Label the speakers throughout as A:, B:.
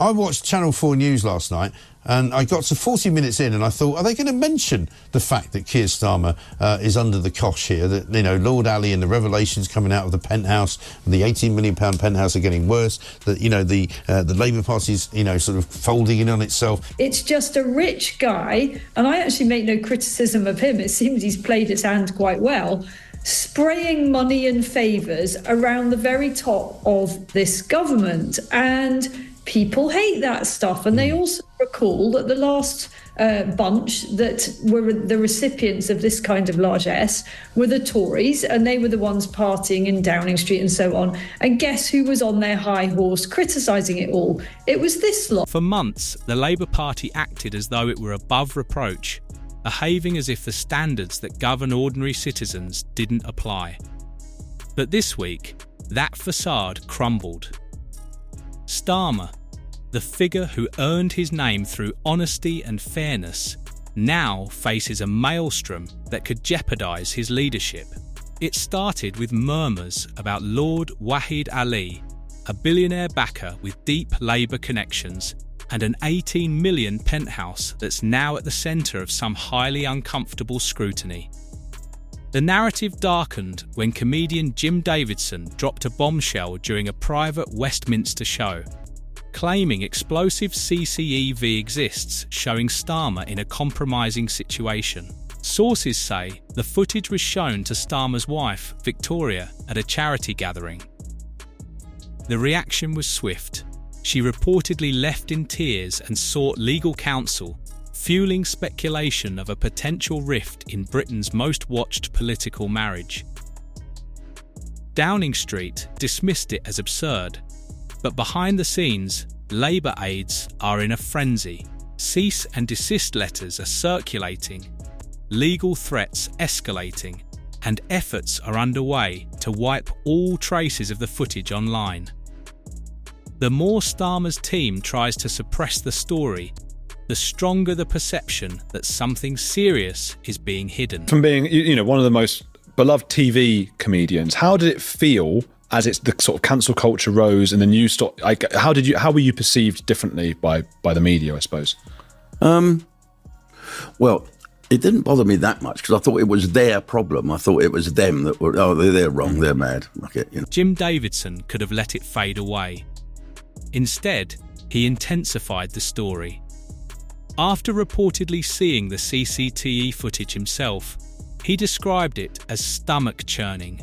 A: I watched Channel 4 News last night, and I got to 40 minutes in, and I thought, are they going to mention the fact that Keir Starmer is under the cosh here? That, you know, Lord Ali and the revelations coming out of the penthouse, the £18 million penthouse are getting worse. That, you know, the Labour Party's, you know, sort of folding in on itself.
B: It's just a rich guy, and I actually make no criticism of him. It seems he's played his hand quite well, spraying money and favours around the very top of this government, and people hate that stuff. And they also recall that the last bunch that were the recipients of this kind of largesse were the Tories, and they were the ones partying in Downing Street and so on. And guess who was on their high horse criticising it all? It was this lot.
C: For months, the Labour Party acted as though it were above reproach, behaving as if the standards that govern ordinary citizens didn't apply. But this week, that facade crumbled. Starmer, the figure who earned his name through honesty and fairness, now faces a maelstrom that could jeopardise his leadership. It started with murmurs about Lord Wahid Ali, a billionaire backer with deep Labour connections, and an 18 million penthouse that's now at the centre of some highly uncomfortable scrutiny. The narrative darkened when comedian Jim Davidson dropped a bombshell during a private Westminster show, claiming explosive CCTV exists showing Starmer in a compromising situation. Sources say the footage was shown to Starmer's wife, Victoria, at a charity gathering. The reaction was swift. She reportedly left in tears and sought legal counsel, fueling speculation of a potential rift in Britain's most watched political marriage. Downing Street dismissed it as absurd, but behind the scenes, Labour aides are in a frenzy. Cease and desist letters are circulating, legal threats escalating, and efforts are underway to wipe all traces of the footage online. The more Starmer's team tries to suppress the story, the stronger the perception that something serious is being hidden.
D: From being, you know, one of the most beloved TV comedians, how did it feel as it's the sort of cancel culture rose and the news stopped? How were you perceived differently by the media, I suppose?
E: Well, it didn't bother me that much because I thought it was their problem. I thought it was them that were, they're wrong, they're mad. Okay, you know.
C: Jim Davidson could have let it fade away. Instead, he intensified the story. After reportedly seeing the CCTV footage himself, he described it as stomach-churning,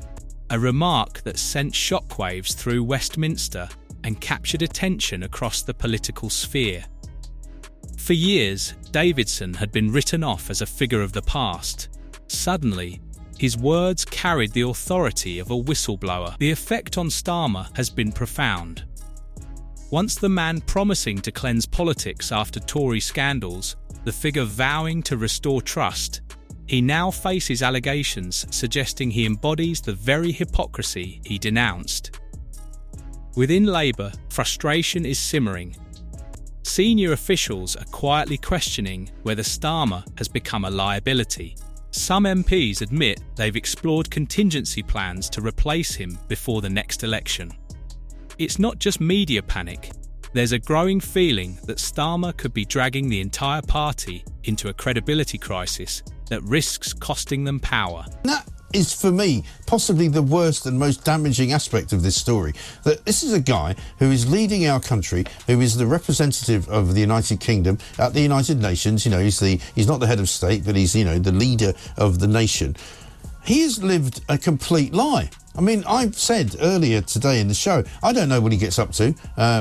C: a remark that sent shockwaves through Westminster and captured attention across the political sphere. For years, Davidson had been written off as a figure of the past. Suddenly, his words carried the authority of a whistleblower. The effect on Starmer has been profound. Once the man promising to cleanse politics after Tory scandals, the figure vowing to restore trust, he now faces allegations suggesting he embodies the very hypocrisy he denounced. Within Labour, frustration is simmering. Senior officials are quietly questioning whether Starmer has become a liability. Some MPs admit they've explored contingency plans to replace him before the next election. It's not just media panic. There's a growing feeling that Starmer could be dragging the entire party into a credibility crisis that risks costing them power.
A: That is, for me, possibly the worst and most damaging aspect of this story. That this is a guy who is leading our country, who is the representative of the United Kingdom at the United Nations. You know, he's not the head of state, but he's, you know, the leader of the nation. He has lived a complete lie. I mean, I've said earlier today in the show, I don't know what he gets up to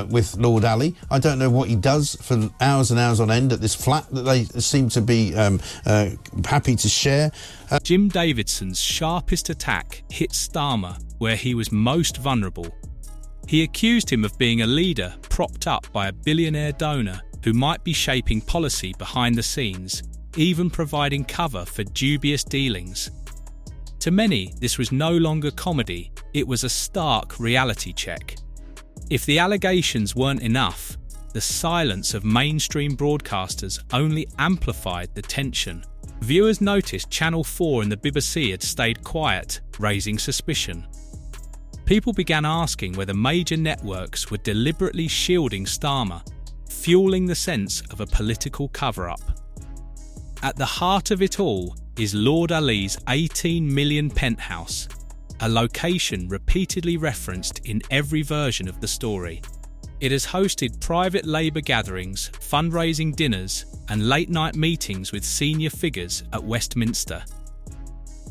A: with Lord Ali. I don't know what he does for hours and hours on end at this flat that they seem to be happy to share.
C: Jim Davidson's sharpest attack hit Starmer where he was most vulnerable. He accused him of being a leader propped up by a billionaire donor who might be shaping policy behind the scenes, even providing cover for dubious dealings. To many, this was no longer comedy, it was a stark reality check. If the allegations weren't enough, the silence of mainstream broadcasters only amplified the tension. Viewers noticed Channel 4 and the BBC had stayed quiet, raising suspicion. People began asking whether major networks were deliberately shielding Starmer, fueling the sense of a political cover-up. At the heart of it all is Lord Ali's 18 million penthouse, a location repeatedly referenced in every version of the story. It has hosted private Labour gatherings, fundraising dinners, and late-night meetings with senior figures at Westminster.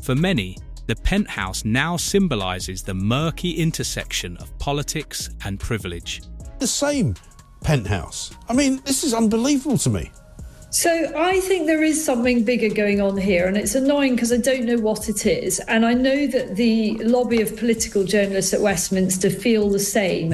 C: For many, the penthouse now symbolises the murky intersection of politics and privilege.
A: The same penthouse. I mean, this is unbelievable to me.
B: So I think there is something bigger going on here, and it's annoying because I don't know what it is. And I know that the lobby of political journalists at Westminster feel the same.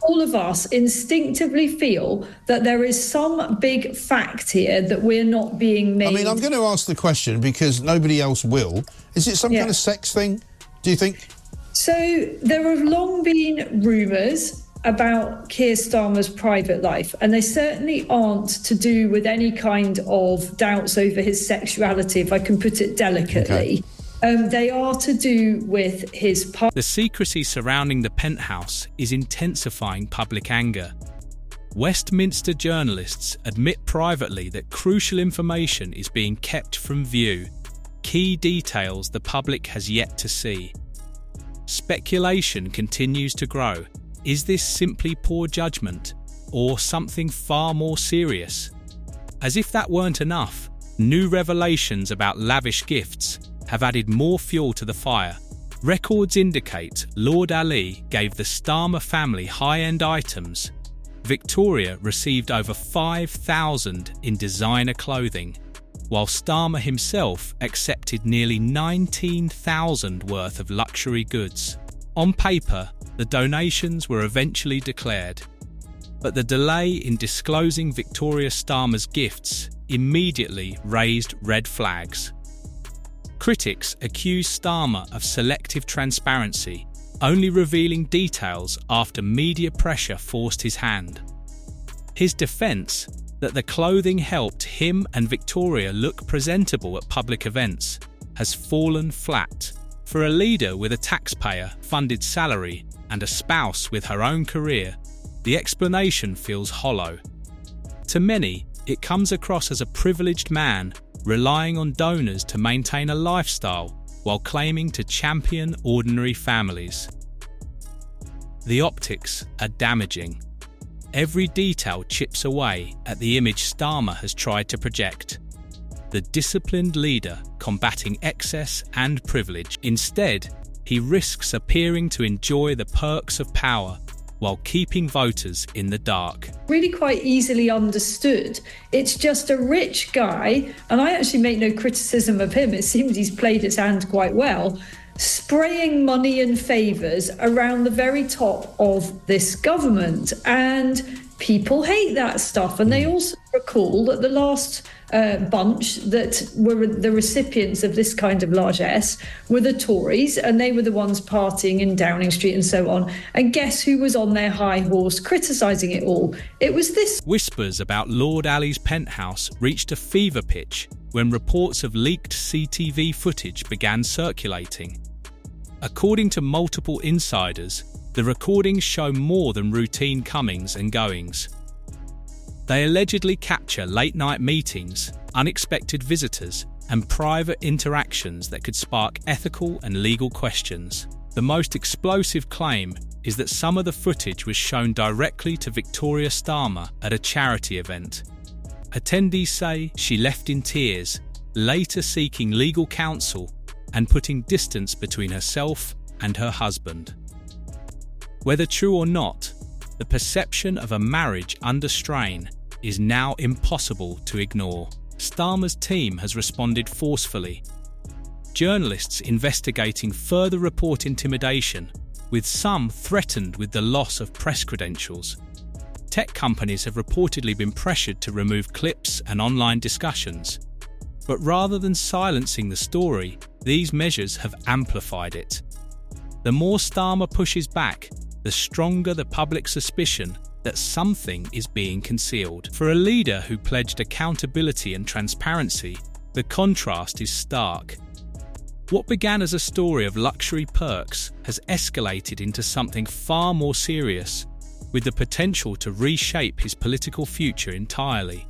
B: All of us instinctively feel that there is some big fact here that we're not being made.
A: I mean, I'm going to ask the question because nobody else will. Is it some kind of sex thing, do you think?
B: So there have long been rumours about Keir Starmer's private life, and they certainly aren't to do with any kind of doubts over his sexuality, if I can put it delicately. Okay. They are to do with his
C: The secrecy surrounding the penthouse is intensifying public anger. Westminster journalists admit privately that crucial information is being kept from view, key details the public has yet to see. Speculation continues to grow. Is this simply poor judgment, or something far more serious? As if that weren't enough, new revelations about lavish gifts have added more fuel to the fire. Records indicate Lord Ali gave the Starmer family high-end items. Victoria received over 5,000 in designer clothing, while Starmer himself accepted nearly 19,000 worth of luxury goods. On paper, the donations were eventually declared, but the delay in disclosing Victoria Starmer's gifts immediately raised red flags. Critics accused Starmer of selective transparency, only revealing details after media pressure forced his hand. His defence, that the clothing helped him and Victoria look presentable at public events, has fallen flat. For a leader with a taxpayer-funded salary and a spouse with her own career, the explanation feels hollow. To many, it comes across as a privileged man relying on donors to maintain a lifestyle while claiming to champion ordinary families. The optics are damaging. Every detail chips away at the image Starmer has tried to project. The disciplined leader combating excess and privilege. Instead, he risks appearing to enjoy the perks of power while keeping voters in the dark.
B: Really quite easily understood. It's just a rich guy, and I actually make no criticism of him. It seems he's played his hand quite well, spraying money and favours around the very top of this government. And people hate that stuff. And they also recall that the last bunch that were the recipients of this kind of largesse were the Tories, and they were the ones partying in Downing Street and so on. And guess who was on their high horse criticising it all? It was this.
C: Whispers about Lord Ali's penthouse reached a fever pitch when reports of leaked CCTV footage began circulating. According to multiple insiders, the recordings show more than routine comings and goings. They allegedly capture late-night meetings, unexpected visitors, and private interactions that could spark ethical and legal questions. The most explosive claim is that some of the footage was shown directly to Victoria Starmer at a charity event. Attendees say she left in tears, later seeking legal counsel and putting distance between herself and her husband. Whether true or not, the perception of a marriage under strain is now impossible to ignore. Starmer's team has responded forcefully. Journalists investigating further report intimidation, with some threatened with the loss of press credentials. Tech companies have reportedly been pressured to remove clips and online discussions. But rather than silencing the story, these measures have amplified it. The more Starmer pushes back, the stronger the public suspicion that something is being concealed. For a leader who pledged accountability and transparency, the contrast is stark. What began as a story of luxury perks has escalated into something far more serious, with the potential to reshape his political future entirely.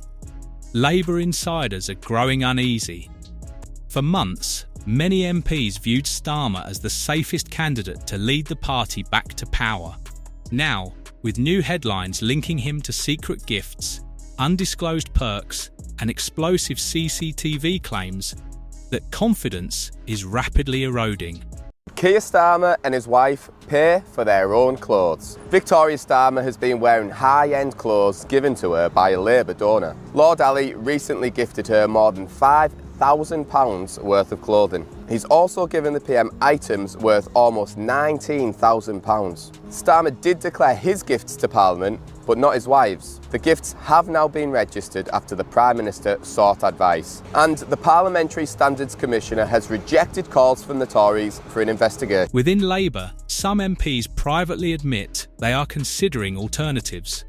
C: Labour insiders are growing uneasy. For months, many MPs viewed Starmer as the safest candidate to lead the party back to power. Now, with new headlines linking him to secret gifts, undisclosed perks, and explosive CCTV claims, that confidence is rapidly eroding.
F: Keir Starmer and his wife pay for their own clothes. Victoria Starmer has been wearing high-end clothes given to her by a Labour donor. Lord Ali recently gifted her more than £5,000 worth of clothing. He's also given the PM items worth almost £19,000. Starmer did declare his gifts to Parliament, but not his wife's. The gifts have now been registered after the Prime Minister sought advice. And the Parliamentary Standards Commissioner has rejected calls from the Tories for an investigation.
C: Within Labour, some MPs privately admit they are considering alternatives.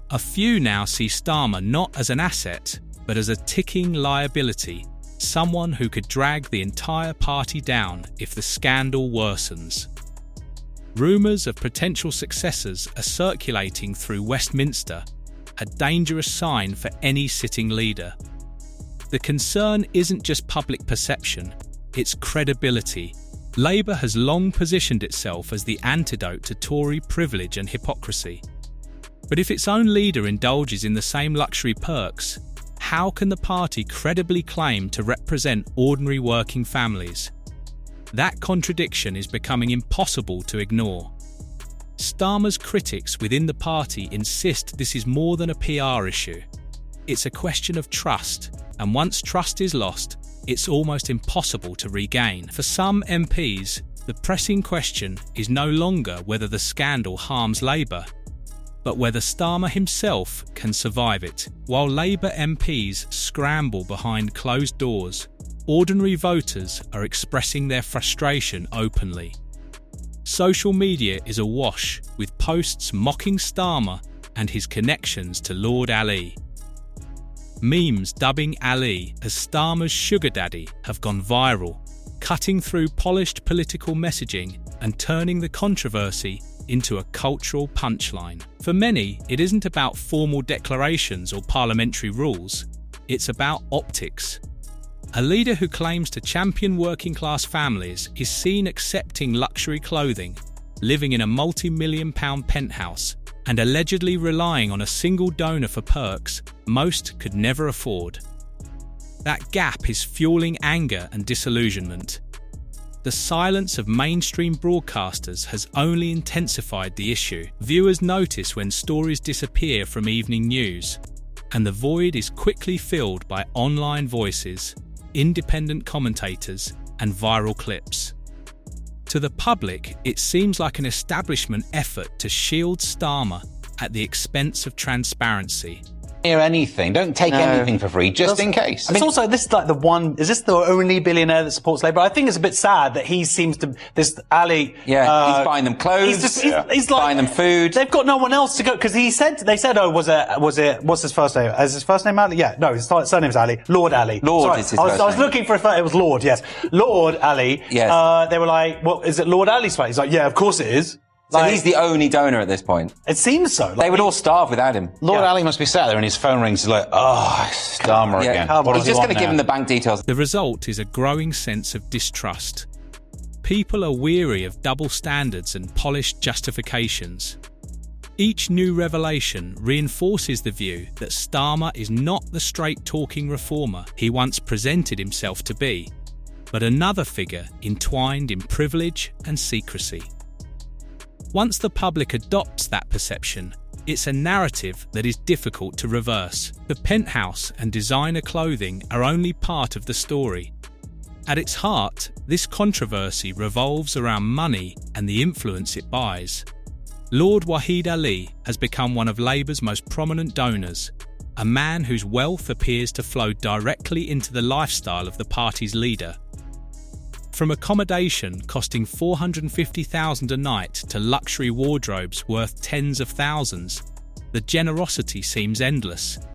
C: A few now see Starmer not as an asset, but as a ticking liability, someone who could drag the entire party down if the scandal worsens. Rumours of potential successors are circulating through Westminster, a dangerous sign for any sitting leader. The concern isn't just public perception, it's credibility. Labour has long positioned itself as the antidote to Tory privilege and hypocrisy. But if its own leader indulges in the same luxury perks, how can the party credibly claim to represent ordinary working families? That contradiction is becoming impossible to ignore. Starmer's critics within the party insist this is more than a PR issue. It's a question of trust, and once trust is lost, it's almost impossible to regain. For some MPs, the pressing question is no longer whether the scandal harms Labour, but whether Starmer himself can survive it. While Labour MPs scramble behind closed doors, ordinary voters are expressing their frustration openly. Social media is awash with posts mocking Starmer and his connections to Lord Ali. Memes dubbing Ali as Starmer's sugar daddy have gone viral, cutting through polished political messaging and turning the controversy into a cultural punchline. For many, it isn't about formal declarations or parliamentary rules, it's about optics. A leader who claims to champion working-class families is seen accepting luxury clothing, living in a multi-million-pound penthouse, and allegedly relying on a single donor for perks most could never afford. That gap is fueling anger and disillusionment. The silence of mainstream broadcasters has only intensified the issue. Viewers notice when stories disappear from evening news, and the void is quickly filled by online voices, independent commentators, and viral clips. To the public, it seems like an establishment effort to shield Starmer at the expense of transparency.
G: Hear anything. Don't take anything for free, just in case.
H: It's also, this is like is this the only billionaire that supports Labour? I think it's a bit sad that he seems to, this Ali.
G: Yeah, he's buying them clothes, he's like, buying them food.
H: They've got no one else to go, because they said, oh, was it, what's his first name? Is his first name Ali? Yeah, no, his surname's Ali. Lord Ali.
G: Lord is his first name.
H: I was looking for it was Lord, yes. Lord Ali.
G: Yes.
H: They were like, well, is it Lord Ali's fight? He's like, yeah, of course it is.
G: So he's the only donor at this point.
H: It seems so.
G: They would all starve without him.
I: Lord Ali must be sat there and his phone rings. He's like, oh, Starmer again.
G: He's just going to give him the bank details.
C: The result is a growing sense of distrust. People are weary of double standards and polished justifications. Each new revelation reinforces the view that Starmer is not the straight-talking reformer he once presented himself to be, but another figure entwined in privilege and secrecy. Once the public adopts that perception, it's a narrative that is difficult to reverse. The penthouse and designer clothing are only part of the story. At its heart, this controversy revolves around money and the influence it buys. Lord Wahid Ali has become one of Labour's most prominent donors, a man whose wealth appears to flow directly into the lifestyle of the party's leader. From accommodation costing $450,000 a night to luxury wardrobes worth tens of thousands, the generosity seems endless.